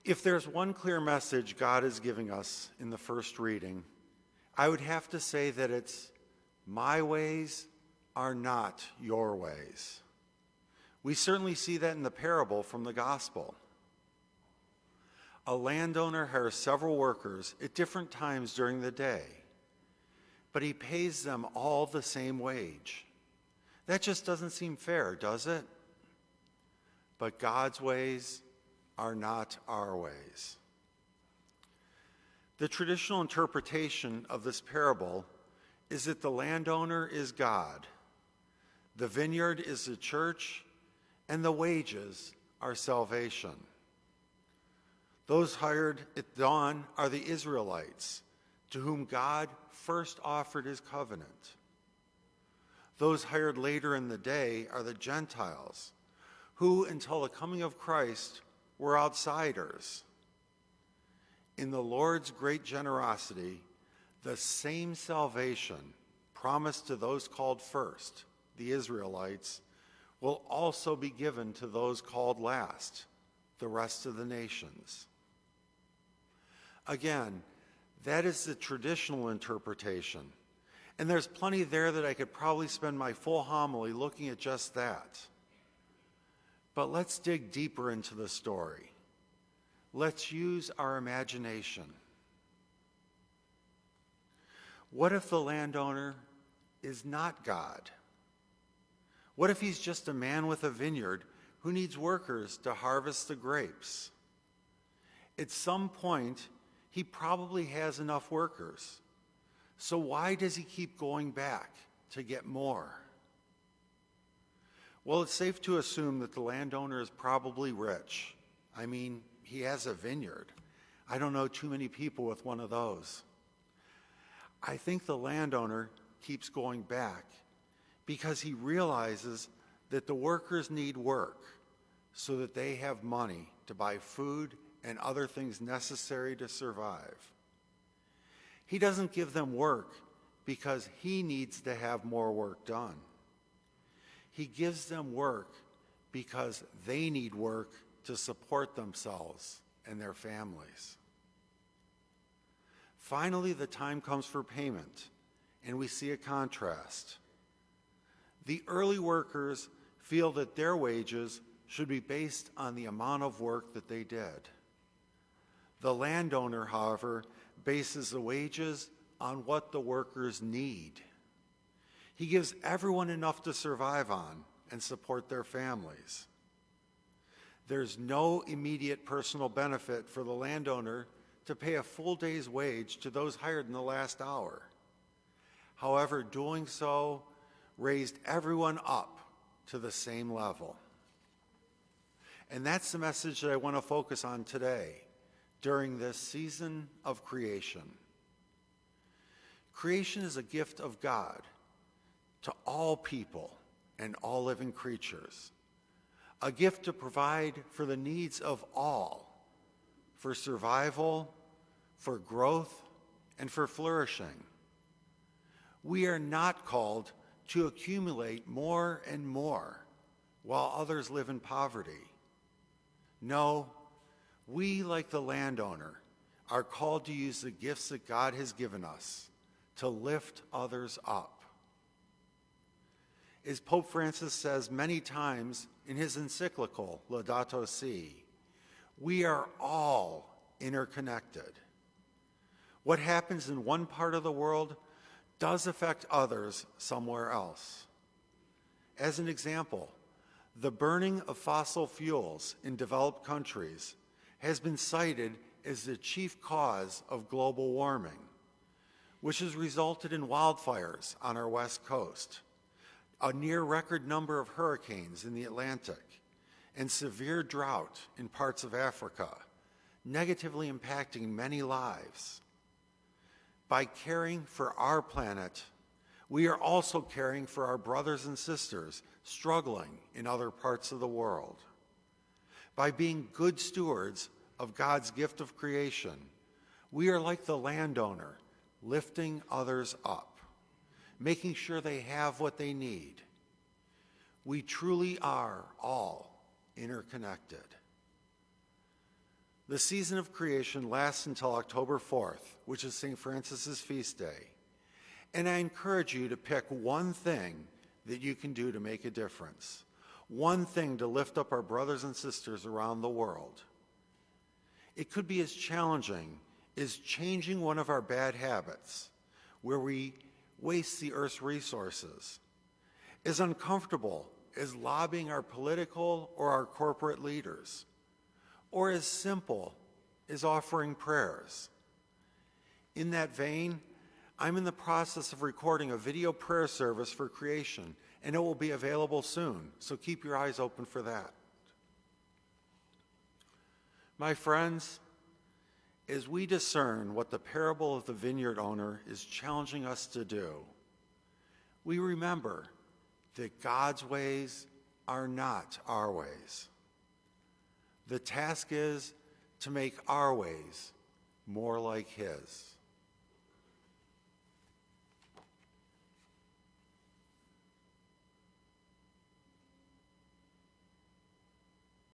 If there's one clear message God is giving us in the first reading, I would have to say that it's, my ways are not your ways. We certainly see that in the parable from the gospel. A landowner hires several workers at different times during the day, but he pays them all the same wage. That just doesn't seem fair, does it? But God's ways are not our ways. The traditional interpretation of this parable is that the landowner is God, the vineyard is the church, and the wages are salvation. Those hired at dawn are the Israelites, to whom God first offered his covenant. Those hired later in the day are the Gentiles, who, until the coming of Christ, were outsiders. In the Lord's great generosity, the same salvation promised to those called first, the Israelites, will also be given to those called last, the rest of the nations. Again, that is the traditional interpretation, and there's plenty there that I could probably spend my full homily looking at just that. But let's dig deeper into the story. Let's use our imagination. What if the landowner is not God? What if he's just a man with a vineyard who needs workers to harvest the grapes? At some point, he probably has enough workers. So why does he keep going back to get more? Well, it's safe to assume that the landowner is probably rich. I mean, he has a vineyard. I don't know too many people with one of those. I think the landowner keeps going back because he realizes that the workers need work so that they have money to buy food and other things necessary to survive. He doesn't give them work because he needs to have more work done. He gives them work because they need work to support themselves and their families. Finally, the time comes for payment, and we see a contrast. The early workers feel that their wages should be based on the amount of work that they did. The landowner, however, bases the wages on what the workers need. He gives everyone enough to survive on and support their families. There's no immediate personal benefit for the landowner to pay a full day's wage to those hired in the last hour. However, doing so raised everyone up to the same level. And that's the message that I want to focus on today during this season of creation. Creation is a gift of God to all people and all living creatures, a gift to provide for the needs of all, for survival, for growth, and for flourishing. We are not called to accumulate more and more while others live in poverty. No, we, like the landowner, are called to use the gifts that God has given us to lift others up. As Pope Francis says many times in his encyclical, Laudato Si, we are all interconnected. What happens in one part of the world does affect others somewhere else. As an example, the burning of fossil fuels in developed countries has been cited as the chief cause of global warming, which has resulted in wildfires on our west coast, a near record number of hurricanes in the Atlantic, and severe drought in parts of Africa, negatively impacting many lives. By caring for our planet, we are also caring for our brothers and sisters struggling in other parts of the world. By being good stewards of God's gift of creation, we are like the landowner, lifting others up, making sure they have what they need. We truly are all interconnected. The season of creation lasts until October 4th, which is St. Francis's feast day. And I encourage you to pick one thing that you can do to make a difference, one thing to lift up our brothers and sisters around the world. It could be as challenging as changing one of our bad habits, where we waste the earth's resources, as uncomfortable as lobbying our political or our corporate leaders, or as simple as offering prayers. In that vein, I'm in the process of recording a video prayer service for creation, and it will be available soon, so keep your eyes open for that. My friends, as we discern what the parable of the vineyard owner is challenging us to do, we remember that God's ways are not our ways. The task is to make our ways more like His.